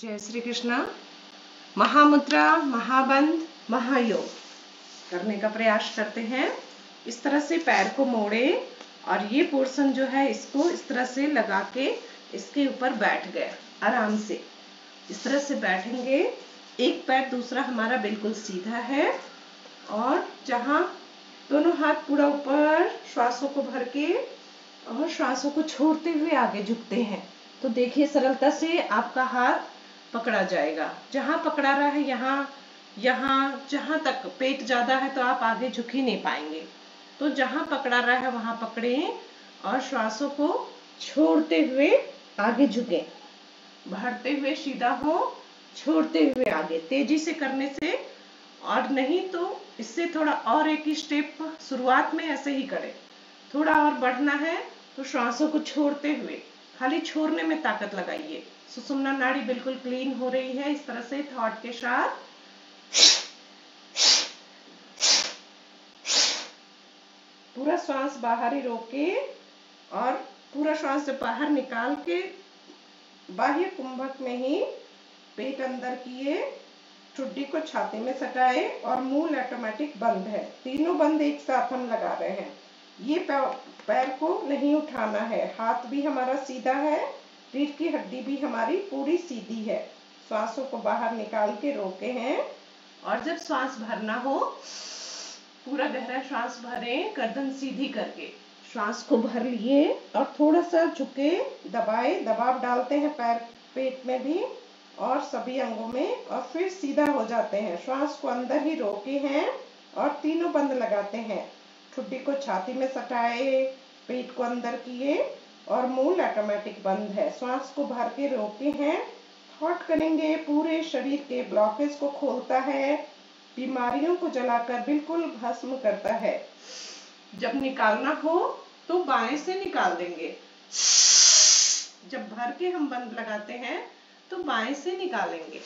जय श्री कृष्णा। महामुद्रा, महाबंध, महायोग करने का प्रयास करते हैं। इस तरह से पैर को मोड़े और ये पोर्शन जो है इसको इस तरह से लगा के इसके ऊपर बैठ गए आराम से। इस तरह से बैठेंगे, एक पैर दूसरा हमारा बिल्कुल सीधा है और जहां दोनों हाथ पूरा ऊपर, श्वासों को भर के और श्वासों को छोड़ते हुए आगे झुकते हैं। तो देखिए सरलता से आपका हाथ पकड़ा जाएगा। जहां पकड़ा रहा है यहाँ जहां तक पेट ज्यादा है तो आप आगे झुक ही नहीं पाएंगे। तो जहां पकड़ा रहा है वहां पकड़ें और श्वासों को छोड़ते हुए आगे झुकें। बढ़ते हुए सीधा हो, छोड़ते हुए आगे, तेजी से करने से और नहीं तो इससे थोड़ा और एक ही स्टेप शुरुआत में ऐसे ही करें। थोड़ा और बढ़ना है तो श्वासों को छोड़ते हुए, खाली छोड़ने में ताकत लगाइए। सुषुम्ना नाड़ी बिल्कुल क्लीन हो रही है इस तरह से थॉट के साथ। पूरा श्वास बाहर ही रोके और पूरा श्वास जब बाहर निकाल के बाह्य कुंभक में ही पेट अंदर किए, ठुड्डी को छाती में सटाए और मूल ऑटोमेटिक बंद है। तीनों बंद एक साथ हम लगा रहे हैं। ये पैर को नहीं उठाना है, हाथ भी हमारा सीधा है, रीढ़ की हड्डी भी हमारी पूरी सीधी है। श्वासों को बाहर निकाल के रोके हैं और जब श्वास भरना हो पूरा गहरा श्वास भरें, गर्दन सीधी करके श्वास को भर लिए और थोड़ा सा झुके, दबाए, दबाव डालते हैं पैर पेट में भी और सभी अंगों में और फिर सीधा हो जाते हैं। श्वास को अंदर ही रोके हैं और तीनों बंद लगाते हैं। ठुड्डी को छाती में सटाए, पेट को अंदर किए और मूल ऑटोमेटिक बंद है। श्वास को भर के रोके हैं। थॉट करेंगे पूरे शरीर के ब्लॉकेज को खोलता है, बीमारियों को जलाकर बिल्कुल भस्म करता है। जब निकालना हो तो बाएं से निकाल देंगे। जब भर के हम बंद लगाते हैं तो बाएं से निकालेंगे।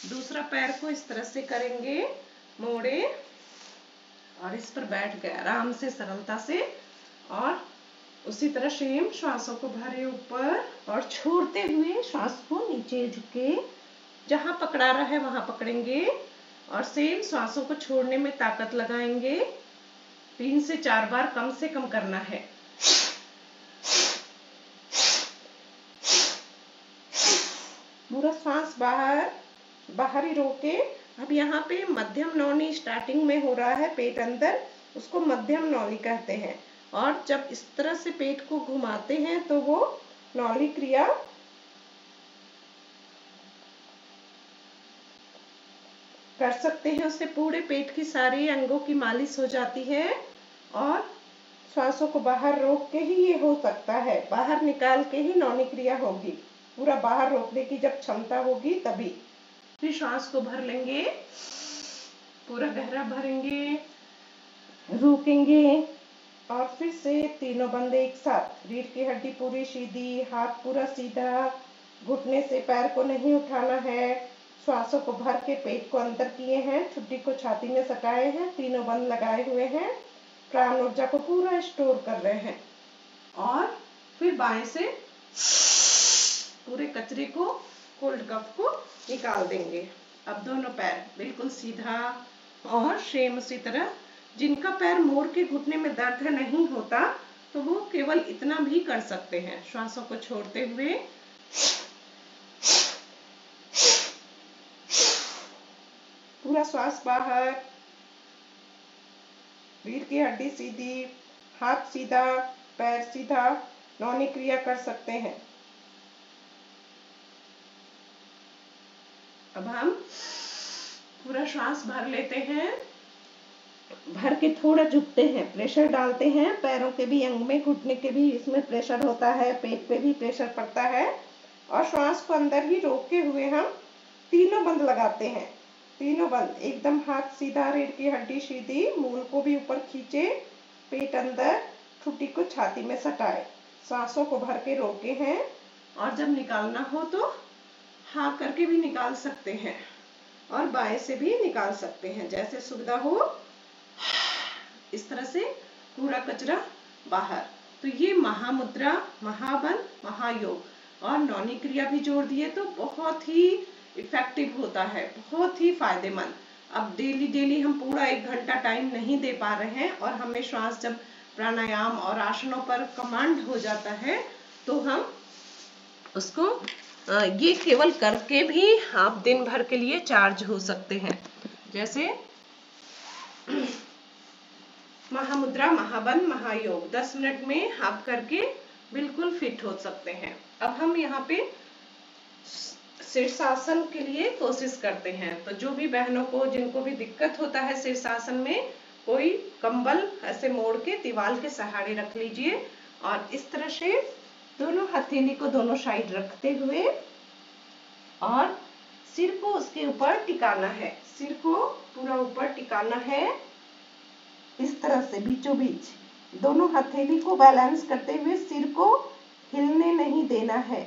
दूसरा पैर को इस तरह से करेंगे, मोड़े और इस पर बैठ गए आराम से, सरलता से। और उसी तरह सेम श्वासों को भरे ऊपर और छोड़ते हुए श्वास को नीचे झुके, जहां पकड़ा रहा है वहां पकड़ेंगे और सेम श्वासों को छोड़ने में ताकत लगाएंगे। 3 से 4 बार कम से कम करना है। पूरा श्वास बाहर ही रोके। अब यहाँ पे मध्यम नौनी स्टार्टिंग में हो रहा है पेट अंदर, उसको मध्यम नौनी कहते हैं। और जब इस तरह से पेट को घुमाते हैं तो वो नौली क्रिया कर सकते हैं। उससे पूरे पेट की सारी अंगों की मालिश हो जाती है और श्वासों को बाहर रोक के ही ये हो सकता है। बाहर निकाल के ही नौनी क्रिया होगी। पूरा बाहर रोकने की जब क्षमता होगी तभी। फिर श्वास को भर लेंगे, पूरा गहरा भरेंगे, रोकेंगे और फिर से तीनों बंद एक साथ। रीढ़ की हड्डी पूरी सीधी, हाथ पूरा सीधा, घुटने से पैर को नहीं उठाना है। श्वासों को भर के पेट को अंदर किए हैं, ठुड्डी को छाती में सटाए हैं, तीनों बंद लगाए हुए हैं। प्राण ऊर्जा को पूरा स्टोर कर रहे हैं और फिर बाएं से पूरे कचरे को, कोल्ड कफ को निकाल देंगे। अब दोनों पैर बिल्कुल सीधा और सेम उसी तरह। जिनका पैर मोड़ के घुटने में दर्द नहीं होता तो वो केवल इतना भी कर सकते हैं, श्वासों को छोड़ते हुए। पूरा श्वास बाहर, रीढ़ की हड्डी सीधी, हाथ सीधा, पैर सीधा, नौनी क्रिया कर सकते हैं। अब हम पूरा श्वास भर लेते हैं, भर के थोड़ा झुकते हैं, प्रेशर डालते हैं पैरों के भी अंग में, घुटने के भी इसमें प्रेशर होता है, पेट पे भी प्रेशर पड़ता है और श्वास को अंदर ही रोके हुए हम तीनों बंद लगाते हैं। तीनों बंद एकदम, हाथ सीधा, रीढ़ की हड्डी सीधी, मूल को भी ऊपर खींचे, पेट अंदर, ठुड्डी को छाती में सटाए। सांसों को भर के रोके हैं और जब निकालना हो तो हाँ करके भी निकाल सकते हैं और बाएं से भी निकाल सकते हैं, जैसे सुविधा हो। इस तरह से पूरा कचरा बाहर। तो ये महामुद्रा, महाबंध, महायोग और नौनी क्रिया भी जोड़ दिए तो बहुत ही इफेक्टिव होता है, बहुत ही फायदेमंद। अब डेली डेली हम पूरा 1 घंटा टाइम नहीं दे पा रहे हैं और हमें श्वास जब प्राणायाम और आसनों पर कमांड हो जाता है तो हम उसको ये केवल करके भी आप दिन भर के लिए चार्ज हो सकते हैं। जैसे महामुद्रा, महाबंध, महायोग 10 मिनट में आप करके बिल्कुल फिट हो सकते हैं। अब हम यहाँ पे शीर्षासन के लिए कोशिश करते हैं। तो जो भी बहनों को जिनको भी दिक्कत होता है शीर्षासन में, कोई कंबल ऐसे मोड़ के दीवार के सहारे रख लीजिए और इस तरह से दोनों हथेली को दोनों साइड रखते हुए और सिर को उसके ऊपर टिकाना है। सिर को पूरा ऊपर टिकाना है इस तरह से, बीचों बीच दोनों हथेली को बैलेंस करते हुए सिर को हिलने नहीं देना है।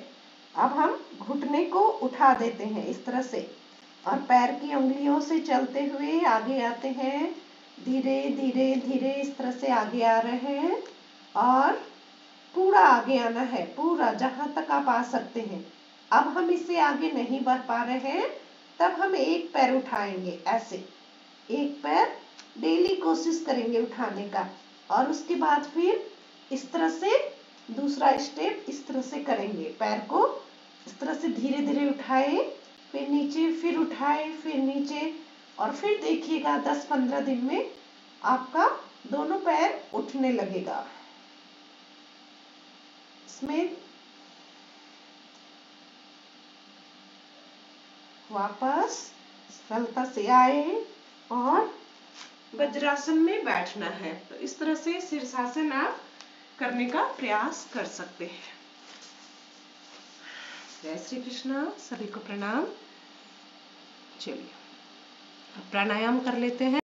अब हम घुटने को उठा देते हैं इस तरह से और पैर की उंगलियों से चलते हुए आगे आते हैं। धीरे धीरे धीरे इस तरह से आगे आ रहे हैं और पूरा आगे आना है, पूरा जहां तक आप आ सकते हैं। अब हम इससे आगे नहीं बढ़ पा रहे हैं, तब हम एक पैर उठाएंगे ऐसे, एक पैर डेली कोशिश करेंगे उठाने का और उसके बाद फिर इस तरह से दूसरा स्टेप इस तरह से करेंगे। पैर को इस तरह से धीरे धीरे उठाए, फिर नीचे, फिर उठाए, फिर नीचे और फिर देखिएगा 10-15 दिन में आपका दोनों पैर उठने लगेगा। इसमें वापस सरलता से आए और वज्रासन में बैठना है। तो इस तरह से शीर्षासन आप करने का प्रयास कर सकते हैं। जय श्री कृष्णा, सभी को प्रणाम। चलिए प्राणायाम कर लेते हैं।